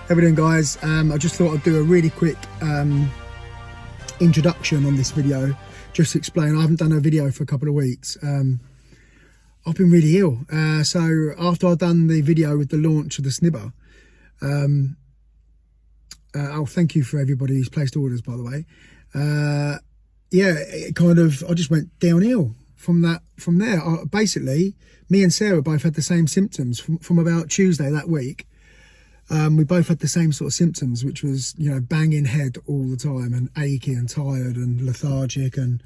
How we doing, guys? I just thought I'd do a really quick introduction on this video, just to explain. I haven't done a video for a couple of weeks. I've been really ill. So after I've done the video with the launch of the snibber, oh, thank you for everybody who's placed orders, by the way. Yeah, it kind of, I just went downhill from there. Basically, me and Sarah both had the same symptoms from about Tuesday that week. We both had the same sort of symptoms, which was, you know, banging head all the time and achy and tired and lethargic, and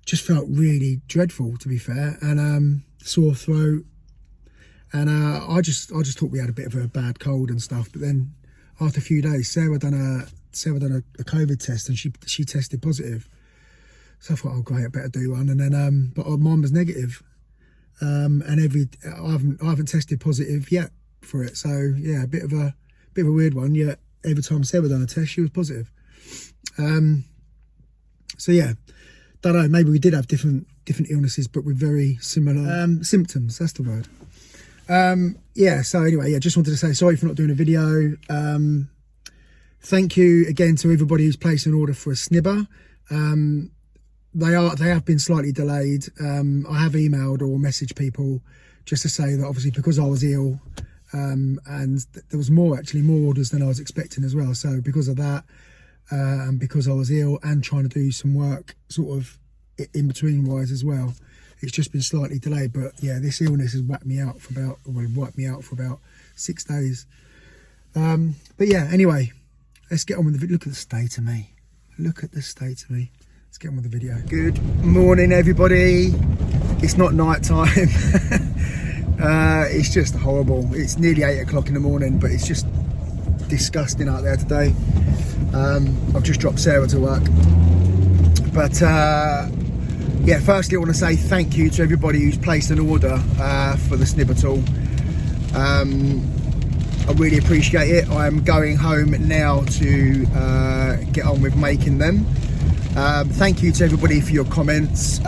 just felt really dreadful, to be fair, and sore throat. And I just thought we had a bit of a bad cold and stuff. But then after a few days, Sarah done a COVID test, and she tested positive. So I thought, oh great, I better do one. And then but mine was negative. And I haven't tested positive yet for it. So yeah, a bit of a weird one. Yet every time Sarah done a test, she was positive. So yeah, don't know, maybe we did have different illnesses, but with very similar symptoms. That's the word. Yeah, so anyway, yeah, just wanted to say sorry for not doing a video. Thank you again to everybody who's placed an order for a snibber. They have been slightly delayed. I have emailed or messaged people just to say that obviously because I was ill, and there was more orders than I was expecting as well. So because of that, and because I was ill and trying to do some work sort of in between wise as well, it's just been slightly delayed. But yeah, this illness has wiped me out for about 6 days. But yeah, anyway, let's get on with the video. Look at the state of me. Look at the state of me. Let's get on with the video. Good morning, everybody. It's not night time. It's just horrible. It's nearly 8 o'clock in the morning, but it's just disgusting out there today. I've just dropped Sarah to work. But yeah, firstly I want to say thank you to everybody who's placed an order for the snibber tool. I really appreciate it. I'm going home now to get on with making them. Thank you to everybody for your comments,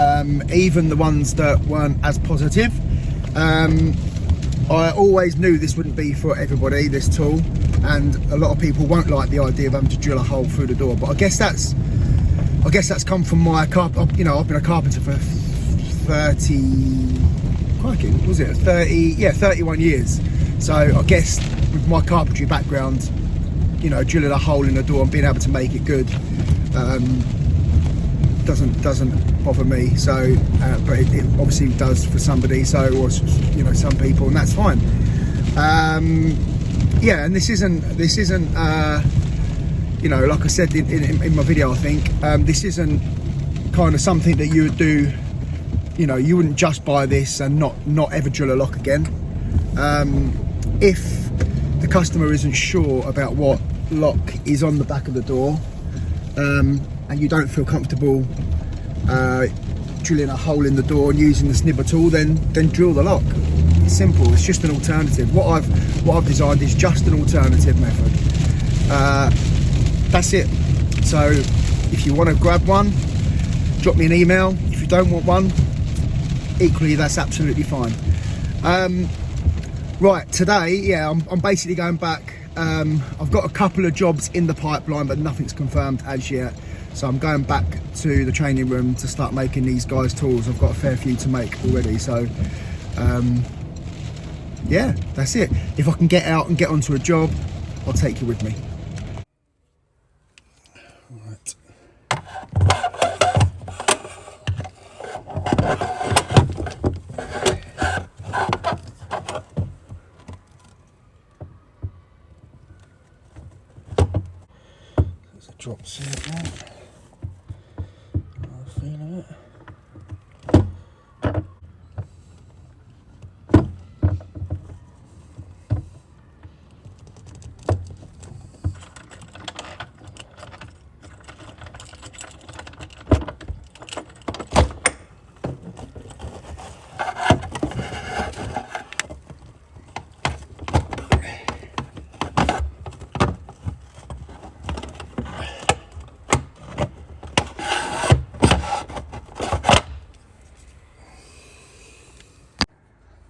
even the ones that weren't as positive. I always knew this wouldn't be for everybody, this tool, and a lot of people won't like the idea of having to drill a hole through the door. But I guess that's come from my you know, I've been a carpenter for 31 years. So I guess with my carpentry background, you know, drilling a hole in the door and being able to make it good doesn't bother me. So but it obviously does for somebody, so, or you know, some people, and that's fine. Yeah, and this isn't you know, like I said in my video, I think this isn't kind of something that you would do. You know, you wouldn't just buy this and not ever drill a lock again. If the customer isn't sure about what lock is on the back of the door, and you don't feel comfortable drilling a hole in the door and using the snibber tool, then drill the lock. It's simple. It's just an alternative. What I've designed is just an alternative method. That's it. So if you want to grab one, drop me an email. If you don't want one, equally, that's absolutely fine. Right, today, yeah, I'm basically going back. I've got a couple of jobs in the pipeline, but nothing's confirmed as yet. So I'm going back to the training room to start making these guys' tools. I've got a fair few to make already. So yeah, that's it. If I can get out and get onto a job, I'll take you with me. Right. There's a drop sample. I'm feeling it.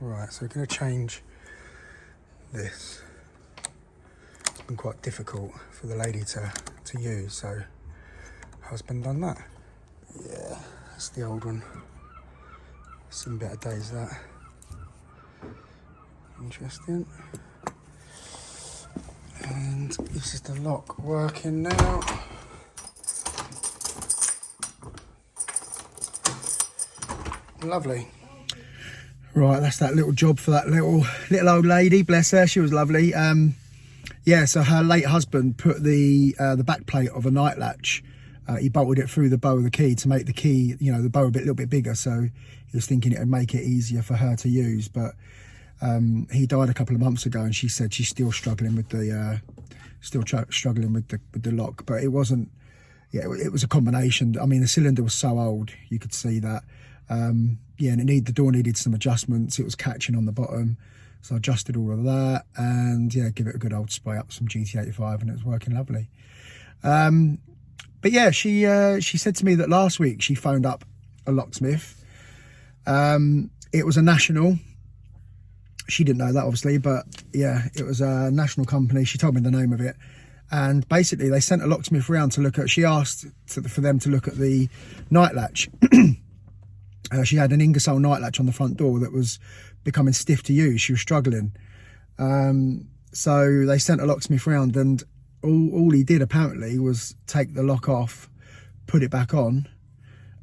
Right, so we're going to change this. been quite difficult for the lady to use, so husband done that. Yeah, that's the old one. Seen better days, that. Interesting. And this is the lock working now. Lovely. Right, that's that little job for that little old lady. Bless her, she was lovely. Yeah, so her late husband put the back plate of a night latch. He bolted it through the bow of the key to make the key, you know, the bow a little bit bigger. So he was thinking it would make it easier for her to use. But he died a couple of months ago, and she said she's still struggling with the lock. But it wasn't. Yeah, it was a combination. I mean, the cylinder was so old, you could see that. Yeah, and the door needed some adjustments. It was catching on the bottom, so I adjusted all of that, and yeah, give it a good old spray up some GT85, and it was working lovely. But yeah, she said to me that last week she phoned up a locksmith. It was a national. She didn't know that, obviously, but yeah, it was a national company. She told me the name of it, and basically they sent a locksmith around to look at. She asked for them to look at the night latch. She had an Ingersoll night latch on the front door that was becoming stiff to use. She was struggling. So they sent a locksmith round, and all he did apparently was take the lock off, put it back on.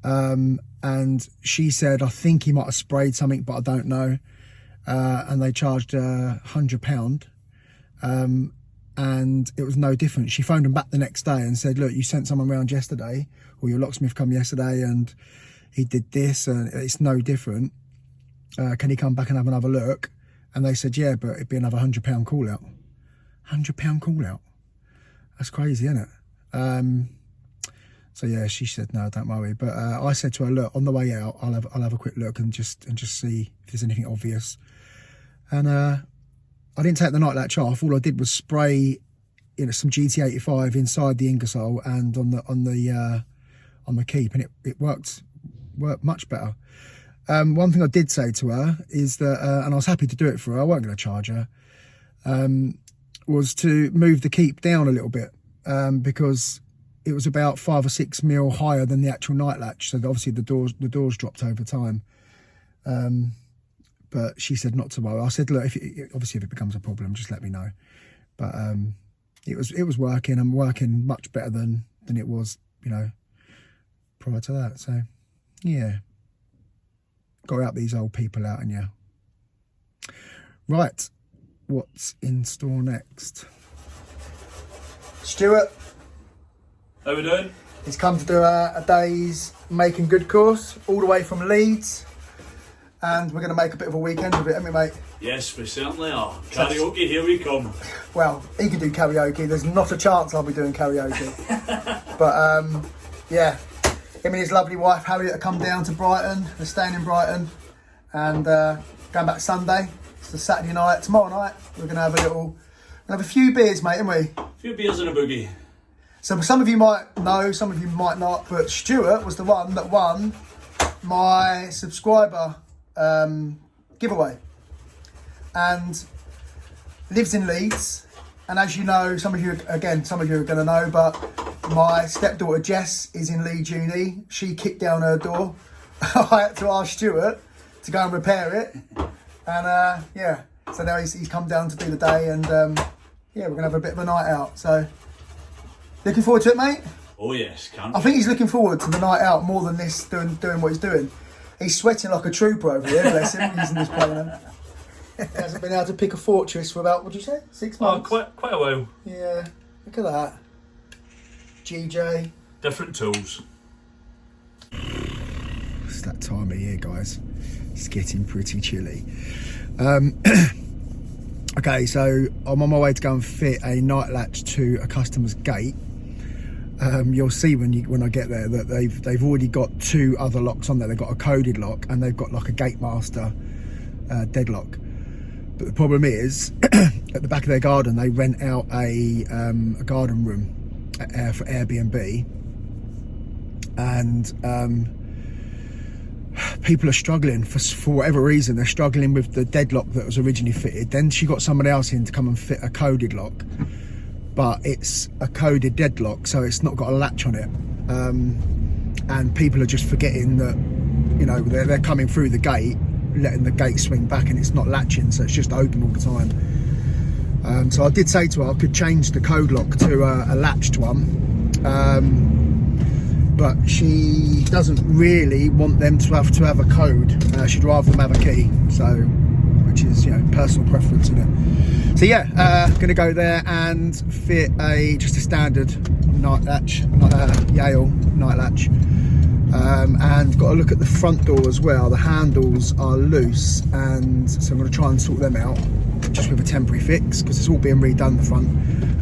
And she said, I think he might have sprayed something, but I don't know. And they charged £100. And it was no different. She phoned them back the next day and said, look, you sent someone round yesterday, or your locksmith come yesterday, and he did this, and it's no different. Can he come back and have another look? And they said, yeah, but it'd be another £100 call out. £100 call out. That's crazy, isn't it? So yeah, she said, no, don't worry. But I said to her, look, on the way out, I'll have a quick look and just see if there's anything obvious. And I didn't take the night latch off. All I did was spray, you know, some GT85 inside the Ingersoll and on the keep, and it worked much better. One thing I did say to her is that, and I was happy to do it for her, I wasn't going to charge her, was to move the keep down a little bit, because it was about 5 or 6 mil higher than the actual night latch. So obviously the doors dropped over time. But she said not to worry. I said, look, obviously if it becomes a problem, just let me know. But it was working, and working much better than it was, you know, prior to that. So yeah, got to help these old people out, and yeah. Right, what's in store next? Stuart. How we doing? He's come to do a day's making good course, all the way from Leeds. And we're going to make a bit of a weekend of it, haven't we, mate? Yes, we certainly are. Karaoke, here we come. Well, he can do karaoke. There's not a chance I'll be doing karaoke. But, yeah, him and his lovely wife, Harriet, have come down to Brighton. They're staying in Brighton. And going back Sunday. It's the Saturday night. Tomorrow night, we're going to have a few beers, mate, haven't we? A few beers and a boogie. So some of you might know, some of you might not, but Stuart was the one that won my subscriber giveaway, and lives in Leeds. And as you know, some of you are going to know, but my stepdaughter Jess is in Leeds Uni. She kicked down her door. I had to ask Stuart to go and repair it, and yeah, so now he's come down to do the day, and yeah, we're gonna have a bit of a night out. So looking forward to it, mate. Oh yes, can't. I think he's looking forward to the night out more than this, doing what he's doing. He's sweating like a trooper over here, bless him, using this plan. He hasn't been able to pick a fortress for about, what did you say, 6 months? Oh, quite a while. Yeah, look at that. GJ. Different tools. It's that time of year, guys. It's getting pretty chilly. Okay, so I'm on my way to go and fit a night latch to a customer's gate. You'll see when I get there that they've already got 2 other locks on there. They've got a coded lock, and they've got like a gate master deadlock. But the problem is, at the back of their garden, they rent out a garden room for Airbnb, and people are struggling for whatever reason. They're struggling with the deadlock that was originally fitted. Then she got somebody else in to come and fit a coded lock. but it's a coded deadlock, so it's not got a latch on it. And people are just forgetting that, you know, they're coming through the gate, letting the gate swing back, and it's not latching, so it's just open all the time. So I did say to her I could change the code lock to a latched one, but she doesn't really want them to have a code. She'd rather them have a key, so, which is, you know, personal preference, isn't it? So yeah, gonna go there and fit just a standard night latch, Yale night latch. And got to look at the front door as well. The handles are loose, and so I'm going to try and sort them out just with a temporary fix, because it's all being redone the front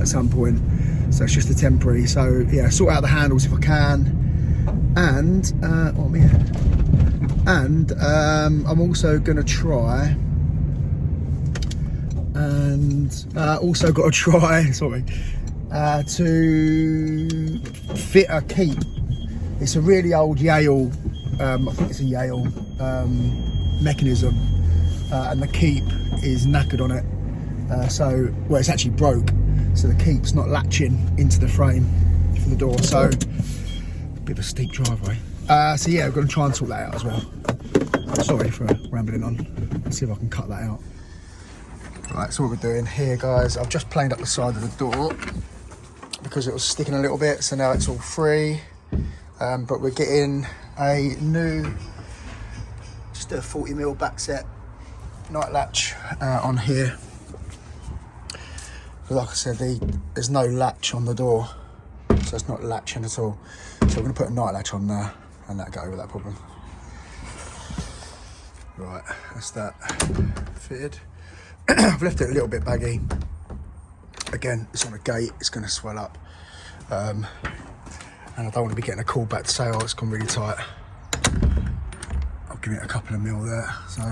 at some point, so it's just a temporary. So yeah, sort out the handles if I can, and I'm also going to try and also got to try to fit a keep. It's a really old Yale, I think it's a Yale mechanism, and the keep is knackered on it. Well, it's actually broke, so the keep's not latching into the frame for the door. So, a bit of a steep driveway. So yeah, we're going to try and sort that out as well. Sorry for rambling on. Let's see if I can cut that out. Right, so what we're doing here, guys, I've just planed up the side of the door because it was sticking a little bit, so now it's all free. But we're getting a new, just a 40mm back set night latch on here. But like I said, there's no latch on the door, so it's not latching at all. So we're going to put a night latch on there, and that'll go over that problem. Right, that's that fitted. I've left it a little bit baggy. Again, it's on a gate, it's going to swell up. And I don't want to be getting a call back to say, oh, it's gone really tight. I'll give it a couple of mil there. So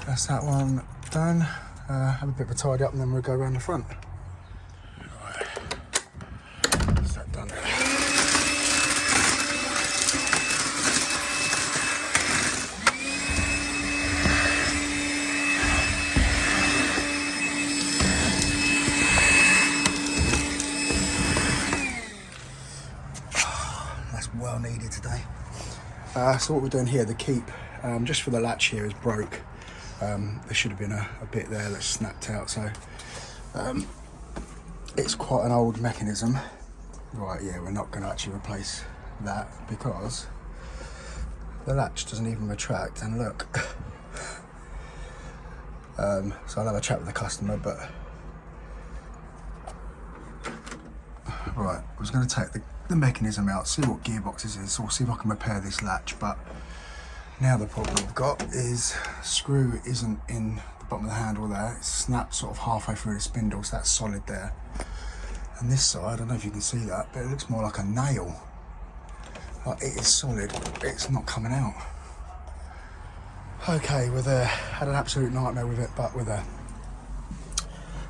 that's that one done. Have a bit of a tidy up, and then we'll go around the front. Right. That's that done. Well needed today. So what we're doing here, the keep, just for the latch here, is broke. There should have been a bit there that snapped out, so it's quite an old mechanism. Right, yeah, we're not going to actually replace that because the latch doesn't even retract, and look. So I'll have a chat with the customer, but right, I was going to take the mechanism out, see what gearboxes is, or see if I can repair this latch. But now the problem we've got is the screw isn't in the bottom of the handle there, it's snapped sort of halfway through the spindle, so that's solid there. And this side, I don't know if you can see that, but it looks more like a nail. Like, it is solid, it's not coming out. Okay, had an absolute nightmare with it, but we're there.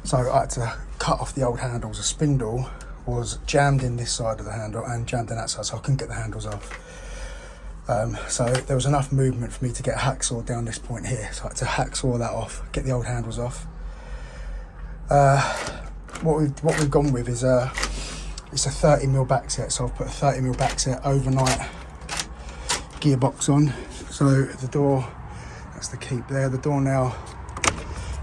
So I had to cut off the old handles. The spindle was jammed in this side of the handle and jammed in that side, so I couldn't get the handles off. So there was enough movement for me to get a hacksaw down this point here, so I had to hacksaw that off, get the old handles off. What we've gone with is it's a 30mm back set, so I've put a 30mm back set overnight gearbox on. So the door, that's the keep there. The door now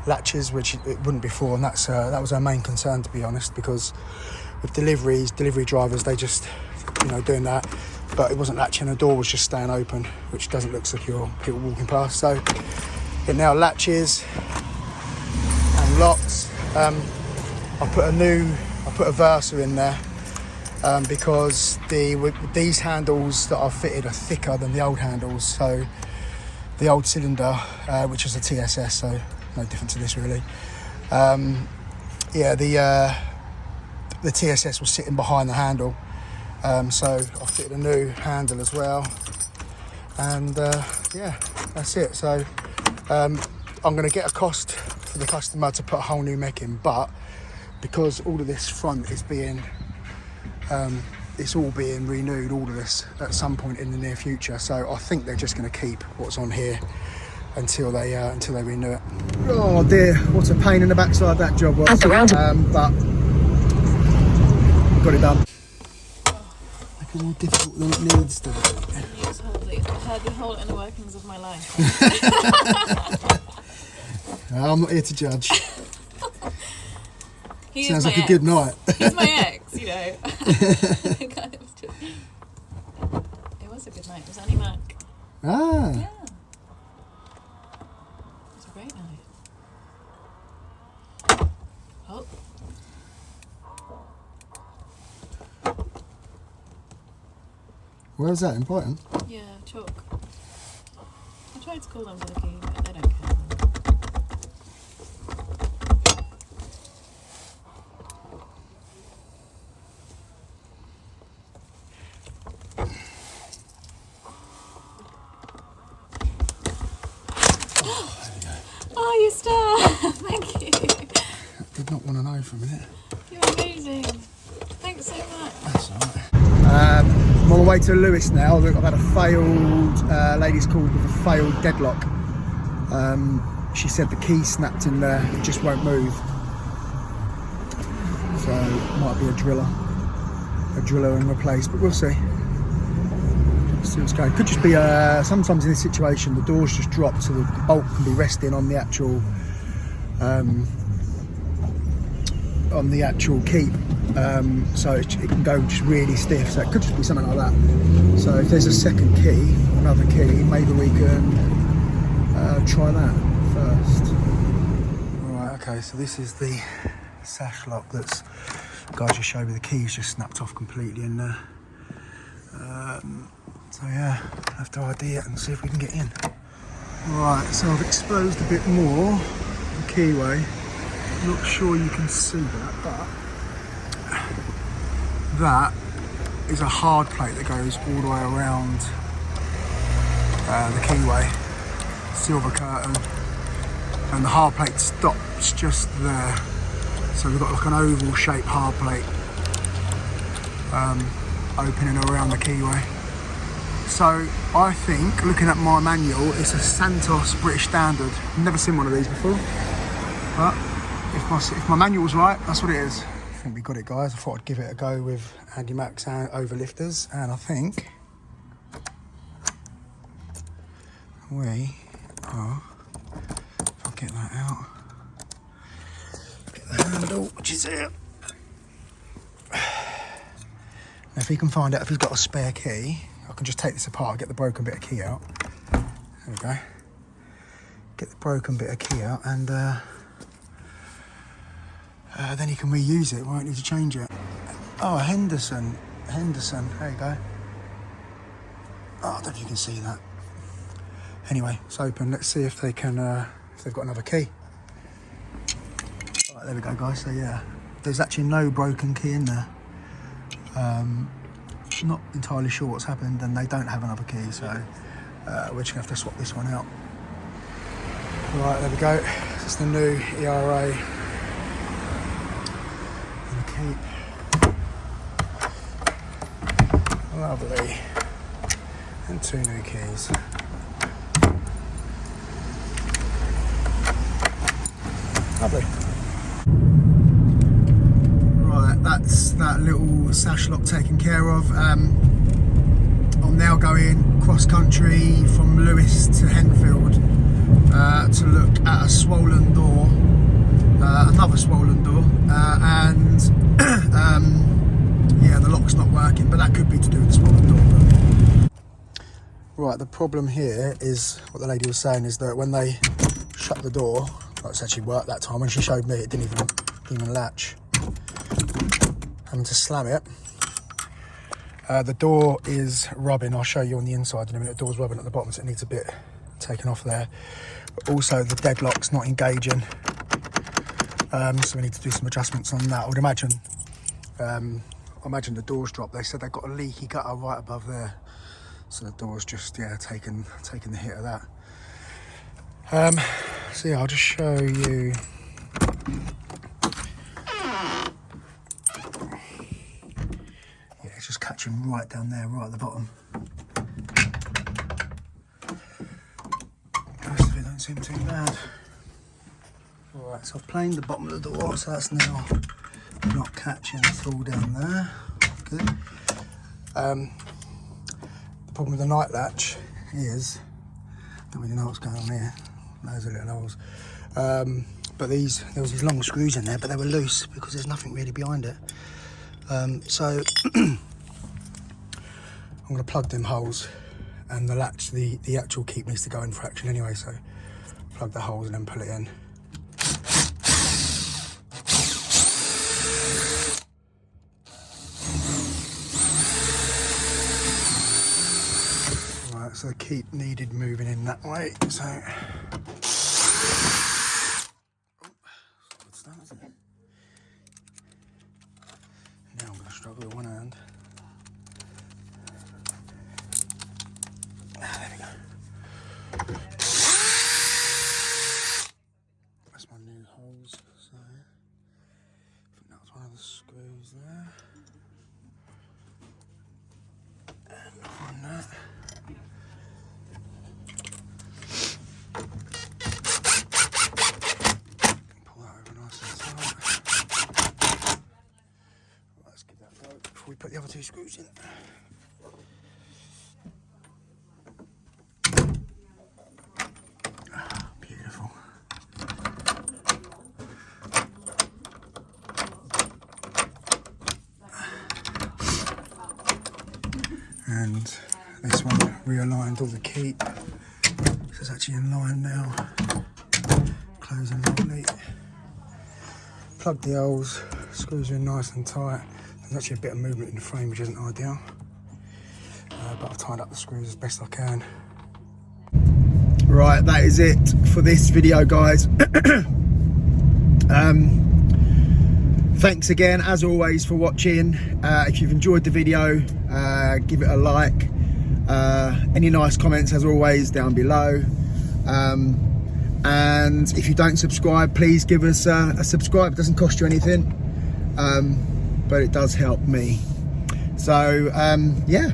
latches, which it wouldn't before, and that was our main concern, to be honest, because with delivery drivers, they just, you know, doing that, but it wasn't latching, the door was just staying open, which doesn't look secure, people walking past. So it now latches and locks. I put a Versa in there because these handles that I've fitted are thicker than the old handles. So the old cylinder, which is a TSS, so no different to this really. Yeah, the TSS was sitting behind the handle, so I fitted a new handle as well, and yeah, that's it. So I'm going to get a cost for the customer to put a whole new mech in, but because all of this front is being it's all being renewed, all of this, at some point in the near future, so I think they're just going to keep what's on here until they renew it. Oh dear, what a pain in the backside that job was. But got it done. Like more difficult than it needs to be. You just hold it. Heard the whole inner workings of my life. I'm not here to judge. He Sounds is my like a ex. good night. He's my ex, you know. Kind of just... It was a good night. It was Annie Mac. Ah. Yeah. It was a great night. Oh. Where was that, in Brighton? Yeah, chalk. I tried to call them for the key, but they don't care. Oh, you star! Thank you. I did not want to know for a minute. You're amazing. Thanks so much. That's alright. I'm on my way to Lewis now. Look, I've had a failed, ladies called with a failed deadlock. She said the key snapped in there, it just won't move. So it might be a driller and replace, but we'll see. See what's going. Could just be sometimes in this situation the doors just drop so the bolt can be resting on the actual keep, so it can go just really stiff. So it could just be something like that. So if there's a second key, another key, maybe we can try that first. Alright, okay, so this is the sash lock that's the guy just showed me. The key's just snapped off completely in there. So yeah, I'll have to ID it and see if we can get in. Right, so I've exposed a bit more the keyway. Not sure you can see that, but that is a hard plate that goes all the way around the keyway, silver curtain, and the hard plate stops just there. So we've got like an oval shaped hard plate opening around the keyway. So I think, looking at my manual, it's a Santos British Standard. I've never seen one of these before, but if my manual's right, that's what it is. I think we got it, guys. I thought I'd give it a go with Andy Max and overlifters, and I think we are, if I get that out, get the handle, which is here. Now if he can find out if he's got a spare key, I can just take this apart, get the broken bit of key out. There we go. Get the broken bit of key out, and then you can reuse it. Won't need to change it. Oh, Henderson, there you go. Oh, I don't know if you can see that. Anyway, it's open. Let's see if they can, if they've got another key. All right, there we go, guys. So yeah, there's actually no broken key in there. Not entirely sure what's happened, and they don't have another key, so we're just gonna have to swap this one out. Right, there we go. This is the new ERA and keep. Lovely. And 2 new keys. Lovely. Right, that's that little sash lock taken care of. I'm now going cross country from Lewis to Henfield to look at a swollen door, another swollen door, and yeah, the lock's not working, but that could be to do with the swollen door. Right, the problem here is what the lady was saying is that when they shut the door, well, it's actually worked that time. When she showed me, it didn't even latch. Having to slam it. The door is rubbing. I'll show you on the inside in a minute. The door's rubbing at the bottom, so it needs a bit taken off there. But also the deadlock's not engaging. So we need to do some adjustments on that. I would imagine, the door's dropped. They said they've got a leaky gutter right above there. So the door's just, yeah, taking the hit of that. So yeah, I'll just show you. Yeah, it's just catching right down there, right at the bottom. The rest of it don't seem too bad. Alright, so I've planed the bottom of the door, so that's now not catching at all down there. Good. The problem with the night latch is, I don't really know what's going on here. Those are little holes. But there was these long screws in there, but they were loose because there's nothing really behind it. So I'm going to plug them holes, and the latch, the actual keep needs to go in for action anyway. So plug the holes and then pull it in. Right, so the keep needed moving in that way. So. Now I'm going to struggle with one hand. There we go. That's my new holes. So I think that was one of the screws there. And on that. We put the other two screws in. Beautiful. And this one realigned all the keep. This is actually in line now. Closing lovely. Plug the holes, screws are in nice and tight. There's actually a bit of movement in the frame, which isn't ideal, but I've tied up the screws as best I can. Right, that is it for this video, guys. Thanks again, as always, for watching. If you've enjoyed the video, give it a like. Any nice comments, as always, down below. And if you don't subscribe, please give us a subscribe. It doesn't cost you anything. But it does help me. So yeah,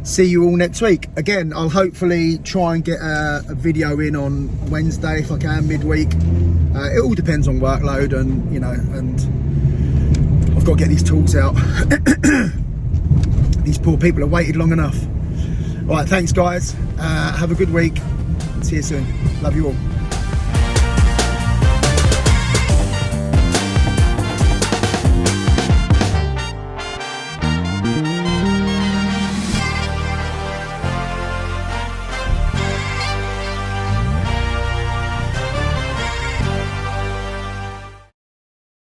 see you all next week. Again, I'll hopefully try and get a video in on Wednesday if I can, midweek. It all depends on workload, and you know, and I've got to get these tools out. These poor people have waited long enough. All right, thanks guys, have a good week, see you soon, love you all.